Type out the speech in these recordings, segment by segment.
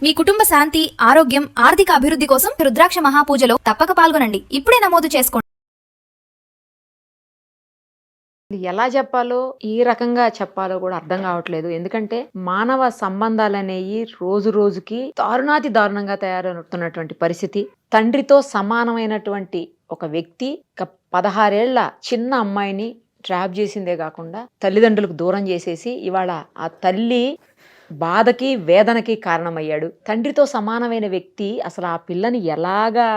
మీ కుటుంబ శాంతి, ఆరోగ్యం, ఆర్థిక అభివృద్ధి కోసం రుద్రాక్ష మహాపూజలో తప్పక పాల్గొనండి. ఇప్పుడే నమోదు చేసుకోండి. ఎలా చెప్పాలో, ఏ రకంగా చెప్పాలో కూడా అర్థం కావట్లేదు. ఎందుకంటే మానవ సంబంధాలు అనేవి రోజు రోజుకి దారుణాతి దారుణంగా తయారవుతున్నటువంటి పరిస్థితి. తండ్రితో సమానమైనటువంటి ఒక వ్యక్తి 16 ఏళ్ల చిన్న అమ్మాయిని ట్రాప్ చేసిందే కాకుండా తల్లిదండ్రులకు దూరం చేసేసి ఇవాళ ఆ తల్లి బాధకి వేదనకి కారణమయ్యాడు. తండ్రితో సమానమైన వ్యక్తి అసలు ఆ పిల్లని ఎలాగా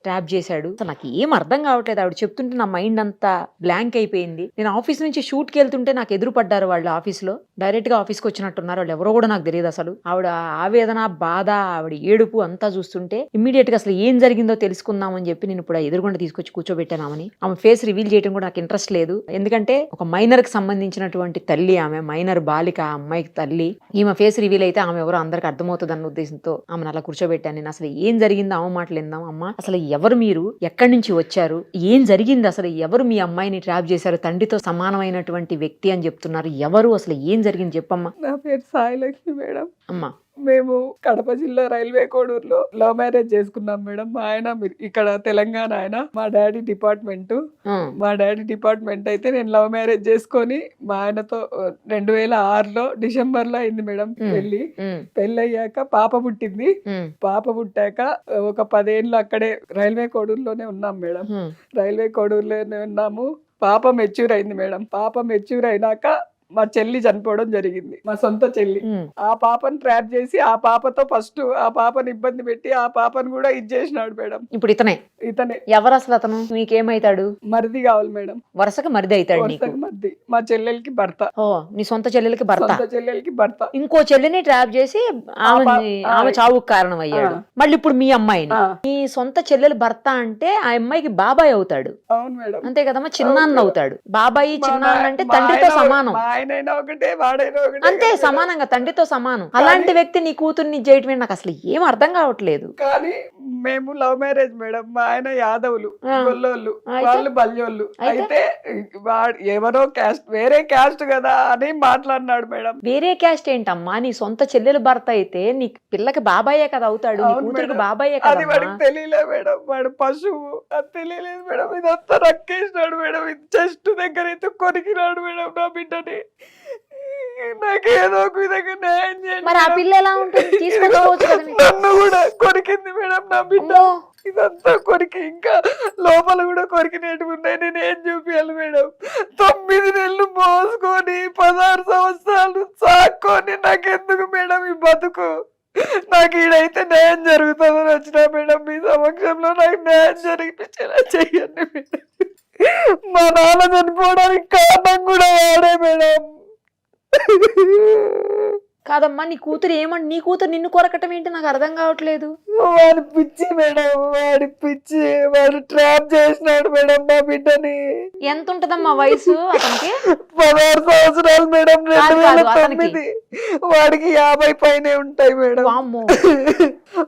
ట్రాప్ చేశాడు, అసలు నాకు ఏం అర్థం కావట్లేదు. ఆవిడ చెప్తుంటే నా మైండ్ అంతా బ్లాంక్ అయిపోయింది. నేను ఆఫీస్ నుంచి షూట్కి వెళ్తుంటే నాకు ఎదురు పడ్డారు వాళ్ళు. ఆఫీస్లో డైరెక్ట్ గా ఆఫీస్కి వచ్చినట్టున్నారు. వాళ్ళు ఎవరో కూడా నాకు తెలియదు. అసలు ఆవిడ ఆవేదన, బాధ, ఆవిడ ఏడుపు అంతా చూస్తుంటే ఇమ్మీడియట్ గా అసలు ఏం జరిగిందో తెలుసుకుందామని చెప్పి నేను ఇప్పుడు ఎదురుగుండా తీసుకొచ్చి కూర్చోబెట్టానామని. ఆమె ఫేస్ రివీల్ చేయడం కూడా నాకు ఇంట్రెస్ట్ లేదు. ఎందుకంటే ఒక మైనర్ కి సంబంధించినటువంటి తల్లి ఆమె, మైనర్ బాలిక, ఆ అమ్మాయికి తల్లి. ఈమె ఫేస్ రివీల్ అయితే ఆమె ఎవరో అందరికి అర్థమవుతుంది అన్న ఉద్దేశంతో ఆమెను అలా కూర్చోబెట్టాను. నేను అసలు ఏం జరిగిందో ఆమె మాటలు విందాం. అమ్మ, అసలు ఎవరు మీరు, ఎక్కడి నుంచి వచ్చారు, ఏం జరిగింది, అసలు ఎవరు మీ అమ్మాయిని ట్రాప్ చేశారు, తండ్రితో సమానమైనటువంటి వ్యక్తి అని చెప్తున్నారు, ఎవరు, అసలు ఏం జరిగింది చెప్పమ్మా. నా పేరు సాయిలక్ష్మి మేడం. అమ్మా, మేము కడప జిల్లా రైల్వే కోడూరులో లవ్ మ్యారేజ్ చేసుకున్నాం మేడం. మా ఆయన ఇక్కడ తెలంగాణ ఆయన, మా డాడీ డిపార్ట్మెంట్ అయితే నేను లవ్ మ్యారేజ్ చేసుకొని మా ఆయనతో 2006లో డిసెంబర్లో అయింది మేడం పెళ్లి అయ్యాక పాప పుట్టింది. పాప పుట్టాక ఒక 10 ఏళ్ళు అక్కడే రైల్వే కోడూరులోనే ఉన్నాం మేడం. రైల్వే కోడూరులోనే ఉన్నాము. పాప మెచ్యూర్ అయింది మేడం. పాప మెచ్యూర్ అయినాక మా చెల్లి చనిపోవడం జరిగింది, మా సొంత చెల్లి. ఆ పాపను ట్రాప్ చేసి ఆ పాపతో ఫస్ట్ ఆ పాపను ఇబ్బంది పెట్టి ఆ పాపను కూడా ఇచ్చేసినాడు మేడం. ఇప్పుడు ఇతనే ఎవరు అసలు? అతను మీకేమైతాడు? మరిది కావాలి మేడం. వరుసగా మరిది అవుతాడు నీకు? మరిది, మా చెల్లెలకి భర్త. ఓ, నీ సొంత చెల్లెలకి భర్త. ఇంకో చెల్లిని ట్రాప్ చేసి ఆమె చావుకు కారణం అయ్యాడు. మళ్ళీ ఇప్పుడు మీ అమ్మాయిని, మీ సొంత చెల్లెలు భర్త అంటే ఆ అమ్మాయికి బాబాయ్ అవుతాడు. అవును మేడం. అంతే కదమ్మా, చిన్నాన్న అవుతాడు. బాబాయి చిన్నాన్న అంటే తండ్రితో సమానం. అంతే, సమానంగా తండ్రితో సమానం. అలాంటి వ్యక్తి నీ కూతుర్ని చేయటమే నాకు అసలు ఏం అర్థం కావట్లేదు. కానీ మేము లవ్ మ్యారేజ్ మేడం. మా ఆయన యాదవులు, గొల్లోళ్ళు, వాళ్ళు బల్యోళ్ళు. అయితే ఎవరో క్యాస్ట్, వేరే క్యాస్ట్ కదా అని మాట్లాడినాడు మేడం. వేరే క్యాస్ట్ ఏంటమ్మా? నీ సొంత చెల్లెలు భర్త అయితే నీ పిల్లకి బాబాయే కదా అవుతాడు, నీ కూతురికి బాబాయే కదా. అది వాడికి తెలియలే మేడం. వాడు పశువు, అది తెలియలేదు మేడం. ఇదంతా రక్కేసినాడు మేడం. ఇది చెస్ట్ దగ్గర అయితే కొరికినాడు మేడం నా బిడ్డని. నాకేదో ఒక విధంగా న్యాయం చేయండి. మరి ఆ పిల్ల ఎలా ఉంటుంది? తీసుకొచ్చుకోవచ్చు. నన్ను కూడా కొరికింది మేడం నా బిడ్డ. ఇదంతా కొరికి ఇంకా లోపల కూడా కొరికినట్టు ఉన్నాయి. నేను ఏం చూపించాలి మేడం? 9 నెలలు మోసుకొని 16 సంవత్సరాలు సాక్కొని నాకెందుకు మేడం ఈ బతుకు? నాకు ఈడైతే న్యాయం జరుగుతుందని వచ్చినా మేడం. మీ సమక్షంలో నాకు న్యాయం జరిపించేలా చెయ్యండి మేడం. మా నాన్న చనిపోవడానికి కారణం కూడా వాడే మేడం. కాదమ్మా, నీ కూతురు ఏమంటే, నీ కూతురు నిన్ను కొరకటం ఏంటి నాకు అర్థం కావట్లేదు. వాడి పిచ్చి మేడం, వాడి పిచ్చి. వాడు ట్రాప్ చేసినాడు మేడం నా బిడ్డని. ఎంత ఉంటదమ్మా వయసు అతనికి? 16 సంవత్సరాలు మేడం. 2009. వాడికి 50 పైనే ఉంటాయి మేడం.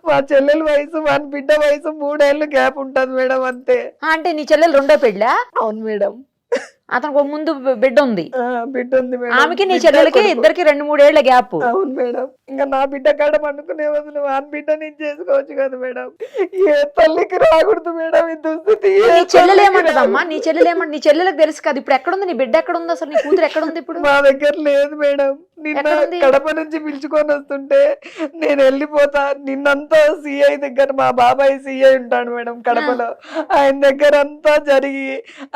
మా చెల్లెల వయసు, వాడి బిడ్డ వయసు 3 ఏళ్ళు గ్యాప్ ఉంటది మేడం, అంతే. అంటే నీ చెల్లెలు రెండో పెళ్ళా? అవును మేడం. అతనికి ముందు బిడ్డ ఉంది. బిడ్డ ఉంది మేడం. ఆమెకి నీ చెల్లెలకి ఇద్దరికి 2-3 ఏళ్ల గ్యాప్. అవును మేడం. ఇంకా నా బిడ్డ కాడ పండుకునే వదిలి వాని బిడ్డ నేను చేసుకోవచ్చు కదా మేడం. ఏ తల్లికి రాకూడదు మేడం ఈ దుస్థితి. నీ చెల్లెలు ఏమంటదమ్మా? నీ చెల్లెలకు తెలుసు కదా ఇప్పుడు ఎక్కడుంది నీ బిడ్డ, ఎక్కడుంది అసలు? నీ కూతురు ఎక్కడుంది ఇప్పుడు? మా దగ్గర లేదు మేడం. నిన్న కడప నుంచి పిలుచుకొని వస్తుంటే నేను వెళ్ళిపోతా. నిన్నంతా సిఐ దగ్గర, మా బాబాయ్ సిఐ ఉంటాడు మేడం కడపలో, ఆయన దగ్గర అంతా జరిగి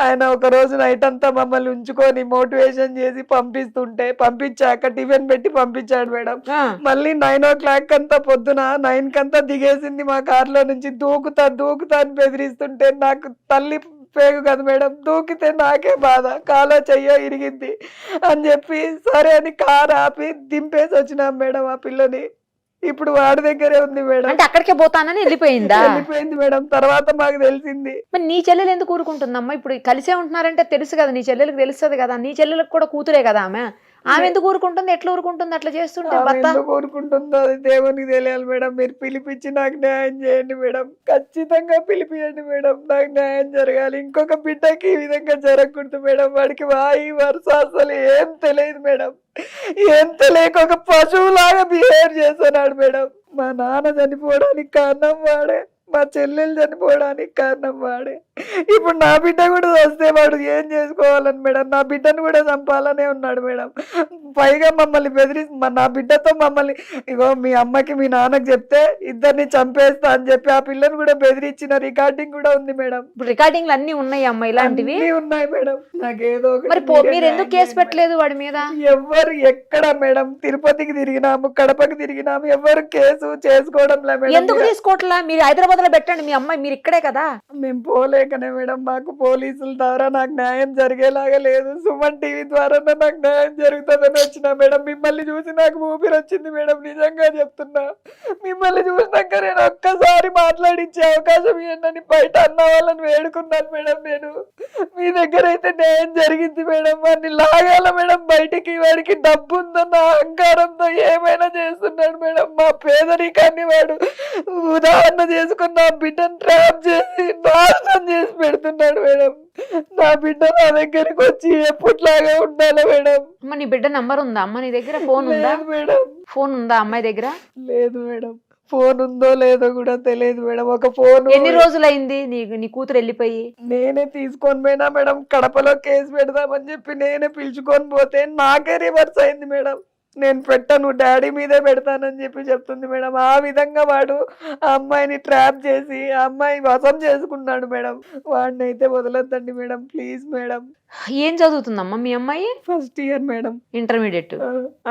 ఆయన ఒక రోజు నైట్ అంతా మమ్మల్ని ఉంచుకొని మోటివేషన్ చేసి పంపించాక టిఫిన్ పెట్టి పంపించాడు మేడం. మళ్ళీ 9 o'clock అంతా, పొద్దున 9 కంతా దిగేసింది మా కార్లో నుంచి. దూకుతా అని బెదిరిస్తుంటే నాకు తల్లి పేగు కదా మేడం. దూకితే నాకే బాధ, కాలో చెయ్యో ఇరిగింది అని చెప్పి సరే అని కార్ ఆపి దింపేసి వచ్చినాం మేడం ఆ పిల్లని. ఇప్పుడు వాడి దగ్గరే ఉంది మేడం. అంటే అక్కడికే పోతానని వెళ్ళిపోయింది మేడం. తర్వాత మాకు తెలిసింది. మరి నీ చెల్లెలు ఎందుకు ఊరుకుంటుందమ్మా? ఇప్పుడు కలిసే ఉంటున్నారంటే తెలుసు కదా, నీ చెల్లెలకు తెలుస్తుంది కదా. నీ చెల్లెలకు కూడా కూతురే కదా ఆమె ఎందుకు ఊరుకుంటుంది? ఎట్లా ఊరుకుంటుంది అట్లా చేస్తుంటే? ఎందుకు ఊరుకుంటుందో అది దేవునికి తెలియాలి మేడం. మీరు పిలిపించి నాకు న్యాయం చేయండి మేడం. ఖచ్చితంగా పిలిపియండి మేడం. నాకు న్యాయం జరగాలి. ఇంకొక బిడ్డకి ఈ విధంగా జరగకూడదు మేడం. వాడికి వాయి వరుస అసలు ఏం తెలియదు మేడం. ఏం తెలియక ఒక పశువులాగా బిహేవ్ చేస్తున్నాడు మేడం. మా నాన్న చనిపోవడానికి కారణం వాడే, మా చెల్లెలు చనిపోవడానికి కారణం వాడే. ఇప్పుడు నా బిడ్డ కూడా వస్తే వాడు ఏం చేసుకోవాలని మేడం, నా బిడ్డను కూడా చంపాలనే ఉన్నాడు మేడం. పైగా మమ్మల్ని నా బిడ్డతో మమ్మల్ని, ఇగో మీ అమ్మకి మీ నాన్నకి చెప్తే ఇద్దరిని చంపేస్తా అని చెప్పి ఆ పిల్లని కూడా బెదిరించిన రికార్డింగ్ కూడా ఉంది మేడం. ఇప్పుడు రికార్డింగ్లు అన్ని ఉన్నాయి అమ్మ ఇలాంటివి? అన్నీ ఉన్నాయి మేడం. నాకేదో మరి మీరు ఎందుకు కేసు పెట్టలేదు వాడి మీద? ఎవరు ఎక్కడ మేడం, తిరుపతికి తిరిగినాము, కడపకి తిరిగినాము, ఎవరు కేసు చేసుకోవడం లే మేడం. ఎందుకు తీసుకోవట్లా? మీరు హైదరాబాద్ లో పెట్టండి, మీ అమ్మాయి మీరు ఇక్కడే కదా. మేము పోలేకనే మేడం, మాకు పోలీసుల ద్వారా నాకు న్యాయం జరిగేలాగా లేదు. సుమన్ టీవీ ద్వారా నాకు న్యాయం జరుగుతుందని వచ్చిన మేడం. మిమ్మల్ని చూసి నాకు ఊపిరి వచ్చింది మేడం, నిజంగా చెప్తున్నా. మిమ్మల్ని చూసినాక నేను ఒక్కసారి మాట్లాడించే అవకాశం ఏంటని బయట అన్న వాళ్ళని వేడుకున్నాను మేడం. నేను మీ దగ్గర అయితే న్యాయం జరిగింది మేడం. వాడిని లాగాల మేడం బయటికి. వాడికి డబ్బు ఉందన్న అహంకారంతో ఏమైనా చేస్తున్నాడు మేడం. మా పేదరికాన్ని వాడు ఉదాహరణ చేసుకున్న నా బిడ్డను ట్రాప్ చేసి నాశనం చేసి పెడుతున్నాడు మేడం. నా బిడ్డ నా దగ్గరికి వచ్చి ఎప్పట్లాగా ఉండాలి మేడం. అమ్మ నీ బిడ్డ నంబర్ ఉందా అమ్మ నీ దగ్గర? ఫోన్ ఉందా మేడం? ఫోన్ ఉందా అమ్మాయి దగ్గర? లేదు మేడం. ఫోన్ ఉందో లేదో కూడా తెలియదు మేడం. ఒక ఫోన్ ఎన్ని రోజులైంది నీ కూతురు వెళ్ళిపోయి? నేనే తీసుకొని పోయినా మేడం. కడపలో కేసు పెడదామని చెప్పి నేనే పిలుచుకొని పోతే నాకే రివర్స్ అయింది మేడం. నేను పెట్టను, డాడీ మీదే పెడతానని చెప్పి చెప్తుంది మేడం. ఆ విధంగా వాడు ఆ అమ్మాయిని ట్రాప్ చేసి ఆ అమ్మాయి వశం చేసుకున్నాడు మేడం. వాడిని అయితే వదలొద్దండి మేడం, ప్లీజ్ మేడం. ఏం చదువుతుందమ్మా మీ అమ్మాయి? First year madam, intermediate.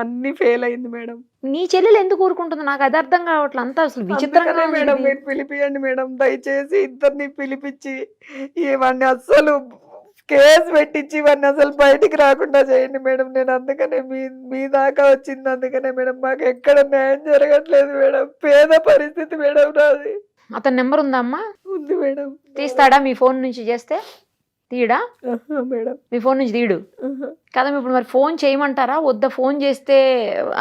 అన్ని ఫెయిల్ అయింది మేడం. నీ చెల్లెలు ఎందుకు ఊరుకుంటుంది? నాకు అది అర్థం కావట్లేదు. అంతా అసలు విచిత్రంగా మేడం. మీరు పిలిపియండి మేడం, దయచేసి ఇద్దరిని పిలిపించి ఇవన్నీ అస్సలు కేసు పెట్టించి ఇవన్నీ అసలు బయటికి రాకుండా చేయండి మేడం. నేను అందుకనే మీ దాకా వచ్చింది. అందుకనే మేడం, మాకు ఎక్కడ న్యాయం జరగట్లేదు మేడం. పేద పరిస్థితి మేడం నాది. అతని నెంబర్ ఉందా అమ్మా? ఉంది మేడం. తీస్తాడా మీ ఫోన్ నుంచి చేస్తే? తీయడా మేడం? మీ ఫోన్ నుంచి తీయడు కదా. ఇప్పుడు మరి ఫోన్ చేయమంటారా వద్దా? ఫోన్ చేస్తే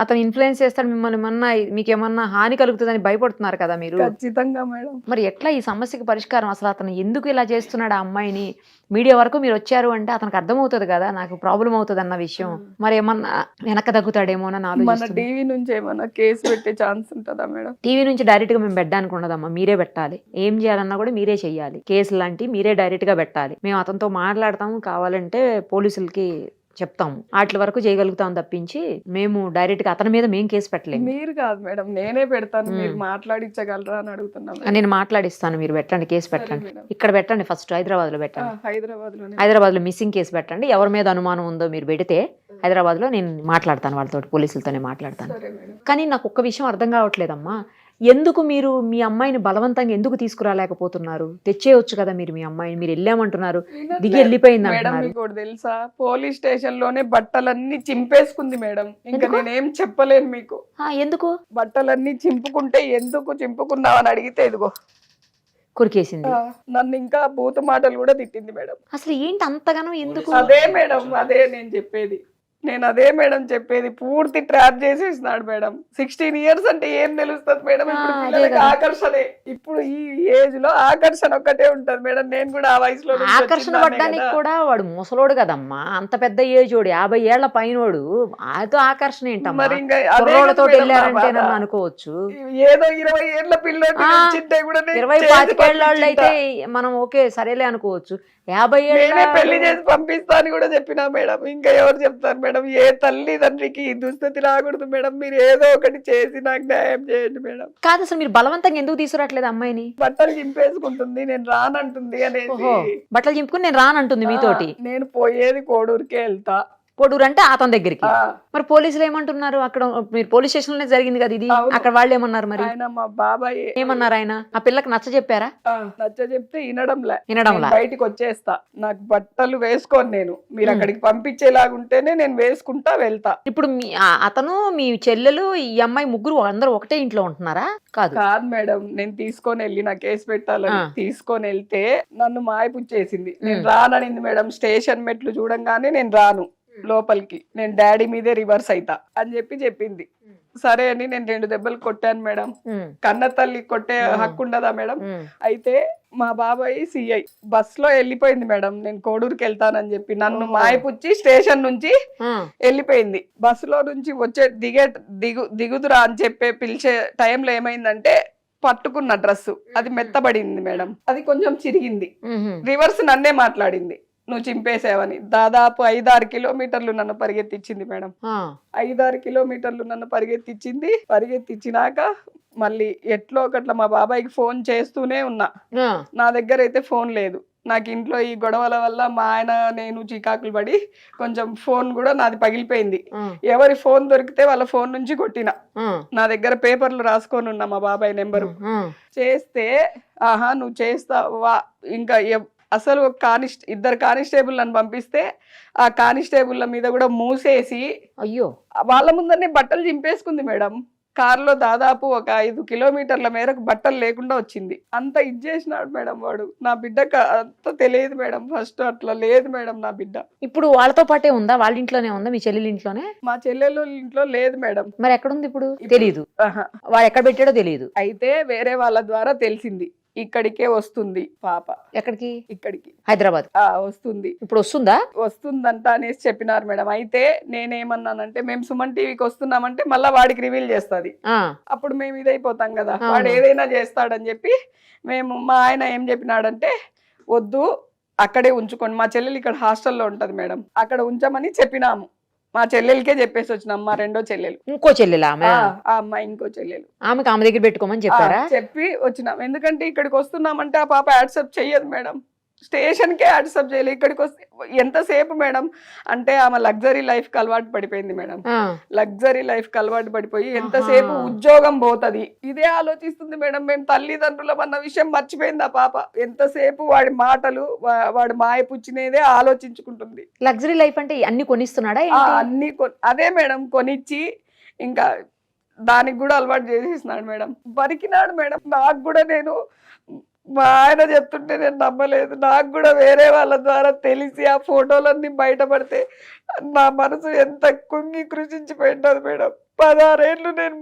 అతను ఇన్ఫ్లుయెన్స్ చేస్తాడు మిమ్మల్ని, ఏమన్నా మీకేమన్నా హాని కలుగుతుందని భయపడుతున్నారు కదా మీరు? ఖచ్చితంగా మేడం. మరి ఎట్లా ఈ సమస్యకి పరిష్కారం? అసలు అతను ఎందుకు ఇలా చేస్తున్నాడు ఆ అమ్మాయిని? మీడియా వరకు మీరు వచ్చారు అంటే అతనికి అర్థమవుతుంది కదా నాకు ప్రాబ్లం అవుతుంది అన్న విషయం. మరి ఏమన్నా వెనక తగ్గుతాడేమో అని ఆలోచిస్తున్నాను. టీవీ నుంచి ఏమన్నా కేసు పెట్టే ఛాన్స్ ఉంటుందా మేడం? టీవీ నుంచి డైరెక్ట్ గా మేము పెట్టడానికి ఉండదమ్మా, మీరే పెట్టాలి. ఏం చేయాలన్నా కూడా మీరే చెయ్యాలి. కేసు లాంటి మీరే డైరెక్ట్ గా పెట్టాలి. మేము అతనితో మాట్లాడతాము, కావాలంటే పోలీసులకి చెప్తాము, వాటి వరకు చేయగలుగుతాం తప్పించి మేము డైరెక్ట్ గా అతని మీద మేము కేసు పెట్టలేము. మీరు కాదు మేడం, నేనే పెడతాను. మీరు మాట్లాడించగలరా అని అడుగుతున్నాను. నేను మాట్లాడిస్తాను, మీరు పెట్టండి, కేసు పెట్టండి. ఇక్కడ పెట్టండి, ఫస్ట్ హైదరాబాద్ లో పెట్టండి. హైదరాబాద్ లో మిస్సింగ్ కేసు పెట్టండి. ఎవరి మీద అనుమానం ఉందో మీరు పెడితే హైదరాబాద్ లో నేను మాట్లాడతాను, వాళ్ళతో పోలీసులతోనే మాట్లాడతాను. కానీ నాకు ఒక్క విషయం అర్థం కావట్లేదమ్మా, ఎందుకు మీరు మీ అమ్మాయిని బలవంతంగా ఎందుకు తీసుకురాలేకపోతున్నారు? తెచ్చేయొచ్చు కదా మీరు మీ అమ్మాయిని. మీరు వెళ్ళామంటున్నారు, దిగి వెళ్ళిపోయింది అంటున్నారు. మీకు తెలుసా, పోలీస్ స్టేషన్ లోనే బట్టలన్నీ చింపేసుకుంది మేడం. ఇంకా నేనేం చెప్పలేను మీకు. ఎందుకు బట్టలన్నీ చింపుకుంటే ఎందుకు చింపుకున్నావు అని అడిగితే ఇదిగో కురికేసింది. నన్ను ఇంకా బూత మాటలు కూడా తిట్టింది మేడం. అసలు ఏంటి అంతగానో ఎందుకు? అదే మేడం, అదే నేను చెప్పేది. అదే మేడం చెప్పేది. పూర్తి ట్రాప్ చేసేసినాడు మేడం. 16 years అంటే ఏం తెలుస్తుంది మేడం? ఇప్పుడు పిల్లలకి ఆకర్షణే. ఇప్పుడు ఈ ఏజ్ లో ఆకర్షణ ఒక్కటే ఉంటది మేడం. నేను కూడా ఆ వయసులో ఆకర్షణ పడ్డానికి కూడా వాడు ముసలోడు కదమ్మా, అంత పెద్ద ఏజ్ ఓడు, 50 ఏళ్ల పైనోడు, అదో ఆకర్షణ ఏంటమ్మా? కుర్రోళ్ళతో వెళ్ళారంటే నన్ను అనుకోవచ్చు. ఏదో 20 ఏళ్ల పిల్లలు 20-25 ఏళ్ళ వాళ్ళు అయితే మనం ఓకే సరేలే అనుకోవచ్చు. 50 ఏళ్ళ పెళ్లి చేసి పంపిస్తా అని కూడా చెప్పినా మేడం. ఇంకా ఎవరు చెప్తారు మేడం? ఏ తల్లి తండ్రికి ఈ దుస్థితి రాకూడదు మేడం. మీరు ఏదో ఒకటి చేసి నాకు న్యాయం చేయండి మేడం. కాదు, అసలు మీరు బలవంతంగా ఎందుకు తీసుకురావట్లేదు అమ్మాయిని? బట్టలు చింపేసుకుంటుంది, నేను రానంటుంది అనేసి. బట్టలు చింపుకుని నేను రానంటుంది మీతోటి. నేను పోయేది కోడూరుకే వెళ్తా. కోడూరు అంటే అతని దగ్గరికి. మరి పోలీసులు ఏమంటున్నారు? అక్కడ మీరు పోలీస్ స్టేషన్ లోనే జరిగింది కదా ఇది, అక్కడ వాళ్ళు ఏమన్నారు? మరి ఆయన మా బాబాయ్ ఏమన్నారు? ఆయన ఆ పిల్లకి నచ్చ చెప్పారా? నచ్చ చెప్తే వినడంలా బయటికి వచ్చేస్తా. నాకు బట్టలు వేసుకోను నేను. మీరు అక్కడికి పంపించేలాగుంటేనే నేను వేసుకుంటా వెళ్తా. ఇప్పుడు అతను మీ చెల్లెలు ఈ అమ్మాయి ముగ్గురు అందరూ ఒకటే ఇంట్లో ఉంటున్నారా? కాదు మేడం, నేను తీసుకొని వెళ్ళి నా కేసు పెట్టాలని తీసుకొని వెళ్తే నన్ను మాయపుచ్చేసింది. నేను రాననింది మేడం. స్టేషన్ మెట్లు చూడంగానే నేను రాను లోపలికి, నేను డాడీ మీదే రివర్స్ అయితా అని చెప్పింది. సరే అని నేను 2 దెబ్బలు కొట్టాను మేడం. ఉమ్, కన్న తల్లి కొట్టే ఉమ్. హక్కు ఉండదా మేడం? ఉమ్, అయితే మా బాబాయ్ సిఐ బస్ లో వెళ్ళిపోయింది మేడం. నేను కోడూరుకి వెళ్తానని చెప్పి నన్ను ఓ. మాయపుచ్చి స్టేషన్ నుంచి ఉమ్, వెళ్ళిపోయింది. బస్సులో నుంచి వచ్చే దిగుదురా అని చెప్పి పిలిచే టైంలో ఏమైందంటే పట్టుకున్న డ్రెస్ అది మెత్తబడింది మేడం. అది కొంచెం చిరిగింది. ఉమ్, రివర్స్ నన్నే మాట్లాడింది, నువ్వు చింపేసావని. దాదాపు 5-6 కిలోమీటర్లు నన్ను పరిగెత్తించింది మేడం. ఆ, 5-6 కిలోమీటర్లు నన్ను పరిగెత్తించినాక మళ్ళీ ఎట్లో ఒకట్లా మా బాబాయ్కి ఫోన్ చేస్తూనే ఉన్నా. ఆ, నా దగ్గర అయితే ఫోన్ లేదు. నాకు ఇంట్లో ఈ గొడవల వల్ల మా ఆయన నేను చికాకులు పడి కొంచెం ఫోన్ కూడా నాది పగిలిపోయింది. ఆ, ఎవరి ఫోన్ దొరికితే వాళ్ళ ఫోన్ నుంచి కొట్టిన. ఆ, నా దగ్గర పేపర్లు రాసుకొని ఉన్నా మా బాబాయ్ నెంబరు. ఆ, చేస్తే ఆహా నువ్వు చేస్తావా, ఇంకా అసలు ఒక 2 కానిస్టేబుల్ నన్ను పంపిస్తే ఆ కానిస్టేబుల్ల మీద కూడా మూసేసి అయ్యో, వాళ్ళ ముందరనే బట్టలు చింపేసుకుంది మేడం. కారులో దాదాపు ఒక 5 కిలోమీటర్ల మేరకు బట్టలు లేకుండా వచ్చింది. అంత ఇచ్చేసినాడు మేడం వాడు. నా బిడ్డకు అంత తెలియదు మేడం. ఫస్ట్ అట్లా లేదు మేడం నా బిడ్డ. ఇప్పుడు వాళ్ళతో పాటే ఉందా? వాళ్ళ ఇంట్లోనే ఉందా? మీ చెల్లెల ఇంట్లోనే? మా చెల్లెలు ఇంట్లో లేదు మేడం. మరి ఎక్కడుంది ఇప్పుడు? తెలీదు. ఆహా. వాడు ఎక్కడ పెట్టాడో తెలియదు. అయితే వేరే వాళ్ళ ద్వారా తెలిసింది, ఇక్కడికే వస్తుంది పాప, ఎక్కడికి? ఇక్కడికి హైదరాబాద్ వస్తుంది. ఇప్పుడు వస్తుందా? వస్తుందంట అనేసి చెప్పినారు మేడం. అయితే నేనేమన్నానంటే మేము సుమన్ టీవీకి వస్తున్నామంటే మళ్ళీ వాడికి రివీల్ చేస్తుంది, ఆ, అప్పుడు మేము ఇదైపోతాం కదా, అవును. వాడు ఏదైనా చేస్తాడని చెప్పి మా ఆయన ఏం చెప్పినాడంటే వద్దు అక్కడే ఉంచుకోండి. మా చెల్లెలు ఇక్కడ హాస్టల్లో ఉంటది మేడం, అక్కడ ఉంచమని చెప్పినాము. మా చెల్లెలకే చెప్పేసి వచ్చినాం, మా రెండో చెల్లెలు. ఇంకో చెల్లెలా ఆమె? ఆ అమ్మాయి ఇంకో చెల్లెలు. ఆమెకి ఆమె దగ్గర పెట్టుకోమని చెప్పారా? చెప్పి వచ్చినాం. ఎందుకంటే ఇక్కడికి వస్తున్నామంటే ఆ పాప యాక్సెప్ట్ చెయ్యదు మేడం. స్టేషన్కే యాక్సెప్ట్ చేయలేదు. ఇక్కడికి వస్తే ఎంతసేపు మేడం అంటే ఆమె లగ్జరీ లైఫ్ కి అలవాటు పడిపోయింది మేడం. ఆ, లగ్జరీ లైఫ్ కి అలవాటు పడిపోయి ఎంతసేపు ఉద్యోగం పోతది ఇదే ఆలోచిస్తుంది మేడం. మేము తల్లిదండ్రులం అన్న విషయం మర్చిపోయింది ఆ పాప. ఎంతసేపు వాడి మాటలు వాడి మాయపుచ్చినేదే ఆలోచించుకుంటుంది. లగ్జరీ లైఫ్ అంటే అన్ని కొనిస్తున్నాడా? అన్ని అదే మేడం కొనిచ్చి ఇంకా దానికి కూడా అలవాటు చేసేసినాడు మేడం. బరికినాడు మేడం. నాకు కూడా నేను మా ఆయన చెప్తుంటే నేను నమ్మలేదు. నాకు కూడా వేరే వాళ్ళ ద్వారా తెలిసి ఆ ఫోటోలన్నీ బయటపడితే నా మనసు ఎంత కుంగి కృషించిపోయింటది మేడం. 16 ఏళ్ళు నేను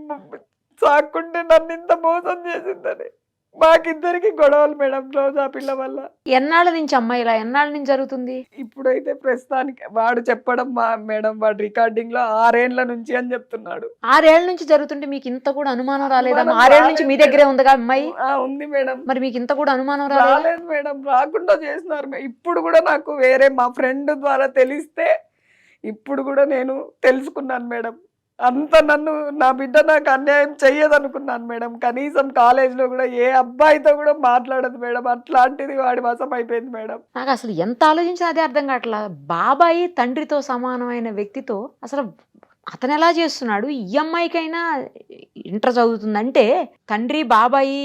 సాక్కుంటే నన్ను ఇంత మోసం చేసిందని. మాకిద్దరికి గొడవలు మేడం రోజు ఆ పిల్ల వల్ల. ఎన్నాళ్ళ నుంచి అమ్మాయి ఇలా ఎన్నాళ్ళ నుంచి జరుగుతుంది? ఇప్పుడైతే ప్రస్తుతానికి వాడు చెప్పడం మేడం, వాడు రికార్డింగ్ లో 6 ఏళ్ల నుంచి అని చెప్తున్నాడు. 6 ఏళ్ల నుంచి జరుగుతుంటే మీకు ఇంత కూడా అనుమానం రాలేదా? అనుమానం 6 ఏళ్ల నుంచి మీ దగ్గరే ఉందిగా అమ్మాయి. ఉంది మేడం. మరి మీకు ఇంత కూడా అనుమానం రాలేదు మేడం. రాకుండా చేసినారు. ఇప్పుడు కూడా నాకు వేరే మా ఫ్రెండ్ ద్వారా తెలిస్తే ఇప్పుడు కూడా నేను తెలుసుకున్నాను మేడం. అంత నా బిడ్డ నాకు అన్యాయం చెయ్యదనుకున్నాను మేడం. కనీసం కాలేజ్లో కూడా ఏ అబ్బాయితో కూడా మాట్లాడదు మేడం. అట్లాంటిది వాడి వశం అయిపోయింది మేడం. నాకు అసలు ఎంత ఆలోచించినా అదే అర్థం కావట్లా. బాబాయి తండ్రితో సమానమైన వ్యక్తితో అసలు అతను ఎలా చేస్తున్నాడు? ఈ అమ్మాయికైనా ఇంటర్ చదువుతుందంటే తండ్రి బాబాయి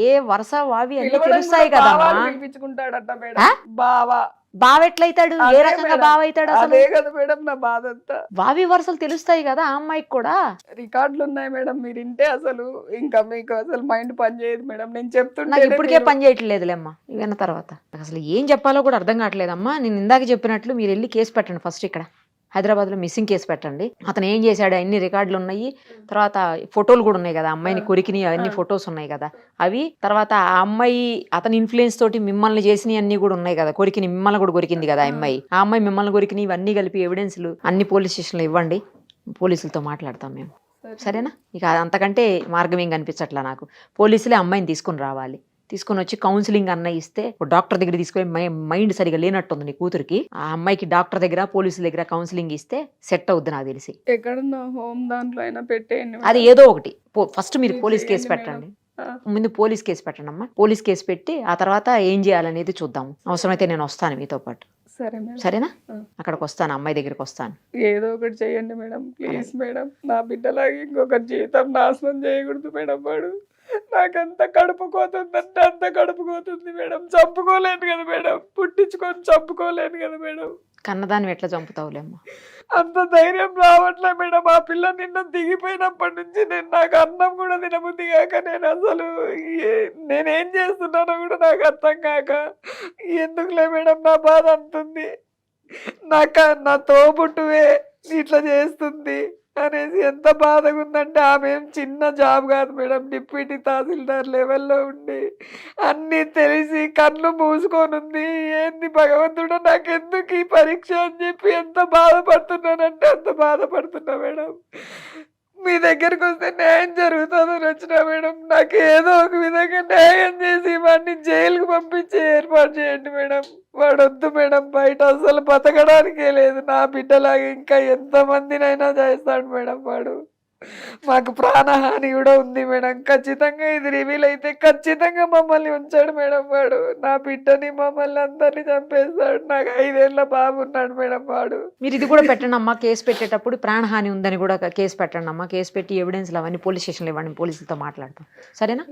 ఏ వరుస వావి అన్ని తెలుస్తాయి కదా. పిలిపించుకుంటాడట మేడం. బావా బావెట్లయితాడు? ఏ రకంగా బావైతాడు? అదే కదా మేడం నా బాధ అంతా. వావి వరుసలు తెలుస్తాయి కదా ఆ అమ్మాయికి కూడా. రికార్డులు ఉన్నాయి మేడం. మీరు వింటే అసలు ఇంకా మీకు అసలు మైండ్ పని చేయదు మేడం. నేను చెప్తుంటే నాకు ఇప్పటికే పని చేయట్లేదులేమ్మా విన్న తర్వాత. నాకు అసలు ఏం చెప్పాలో కూడా అర్థం కావట్లేదమ్మా. నేను ఇందాక చెప్పినట్లు మీరు వెళ్ళి కేసు పెట్టండి. ఫస్ట్ ఇక్కడ హైదరాబాద్లో మిస్సింగ్ కేసు పెట్టండి. అతను ఏం చేశాడు అన్ని రికార్డులు ఉన్నాయి. తర్వాత ఫోటోలు కూడా ఉన్నాయి కదా, అమ్మాయిని కొరికిని అన్ని ఫొటోస్ ఉన్నాయి కదా అవి. తర్వాత ఆ అమ్మాయి అతని ఇన్ఫ్లుయెన్స్ తోటి మిమ్మల్ని చేసినవి అన్ని కూడా ఉన్నాయి కదా, కొరికిని మిమ్మల్ని కూడా కొరికింది కదా అమ్మాయి. ఆ అమ్మాయి మిమ్మల్ని కొరికిని ఇవన్నీ కలిపి ఎవిడెన్స్లు అన్ని పోలీస్ స్టేషన్లో ఇవ్వండి. పోలీసులతో మాట్లాడతాం మేము, సరేనా? ఇక అంతకంటే మార్గం ఏం కనిపించట్లా నాకు. పోలీసులే అమ్మాయిని తీసుకుని రావాలి. తీసుకొని వచ్చి కౌన్సిలింగ్ అన్న ఇస్తే డాక్టర్ దగ్గర తీసుకొని మైండ్ సరిగా లేనట్టుంది నీ కూతురికి. ఆ అమ్మాయికి డాక్టర్ దగ్గర పోలీసుల దగ్గర కౌన్సిలింగ్ ఇస్తే సెట్ అవుద్ది నాకు తెలిసి. ఎక్కడన్నా హోమ్ దాంట్లో అయినా పెట్టేయండి. అది ఏదో ఒకటి. ఫస్ట్ మీరు పోలీస్ కేసు పెట్టండి. ముందు పోలీస్ కేసు పెట్టండి అమ్మా. పోలీస్ కేసు పెట్టి ఆ తర్వాత ఏం చేయాలనేది చూద్దాము. అవసరమైతే నేను వస్తాను మీతో పాటు. సరే మేడం. సరేనా? అక్కడికి వస్తాను, అమ్మాయి దగ్గరికి వస్తాను. ఏదో ఒకటి చెయ్యండి మేడం, ప్లీజ్ మేడం. నా బిడ్డలాగా ఇంకొకటి జీవితం నాశనం చేయకూడదు మేడం. వాడు నాకంత కడుపుకోతుందంటే అంత కడుపుకోతుంది మేడం. చంపుకోలేను కదా మేడం, పుట్టించుకొని చంపుకోలేను కదా మేడం. కన్నదాన్ని ఎట్లా చంపుతావులేమ్మా? అంత ధైర్యం రావట్లే మేడం. ఆ పిల్ల నిన్న దిగిపోయినప్పటి నుంచి నాకు అన్నం కూడా తినబుద్ధి కాక నేను అసలు నేనేం చేస్తున్నానో కూడా నాకు అర్థం కాక ఎందుకులే మేడం నా బాధ అంటుంది. నా తోబుట్టువే ఇట్లా చేస్తుంది. అనేసి ఎంత బాధగా ఉందంటే, ఆమె ఏం చిన్న జాబ్ కాదు మేడం, డిప్యూటీ తహసీల్దార్ లెవెల్లో ఉండి అన్నీ తెలిసి కళ్ళు మూసుకొని ఉంది. ఏంది భగవంతుడా నాకెందుకు ఈ పరీక్ష అని చెప్పి ఎంత బాధపడుతున్నానంటే అంత బాధపడుతున్నా మేడం. మీ దగ్గరకు వస్తే న్యాయం జరుగుతుందని వచ్చినా మేడం. నాకు ఏదో ఒక విధంగా న్యాయం చేసి వాడిని జైలుకు పంపించి ఏర్పాటు చేయండి మేడం. వాడు వద్దు మేడం, బయట అసలు బతకడానికే లేదు. నా బిడ్డలాగా ఇంకా ఎంతమందినైనా చేస్తాడు మేడం వాడు. మాకు ప్రాణహాని కూడా ఉంది మేడం. ఖచ్చితంగా ఇది రివీల్ అయితే ఖచ్చితంగా మమ్మల్ని ఉంచాడు మేడం వాడు. నా బిడ్డని మమ్మల్ని అందరినీ చంపేస్తాడు. నాకు 5 ఏళ్ళ బాబు ఉన్నాడు మేడం వాడు. మీరు ఇది కూడా పెట్టండి అమ్మా, కేసు పెట్టేటప్పుడు ప్రాణహాని ఉందని కూడా కేసు పెట్టండి అమ్మా. కేసు పెట్టి ఎవిడెన్స్లు అవన్నీ పోలీస్ స్టేషన్లో ఇవ్వండి, పోలీసులతో మాట్లాడతాం, సరేనా?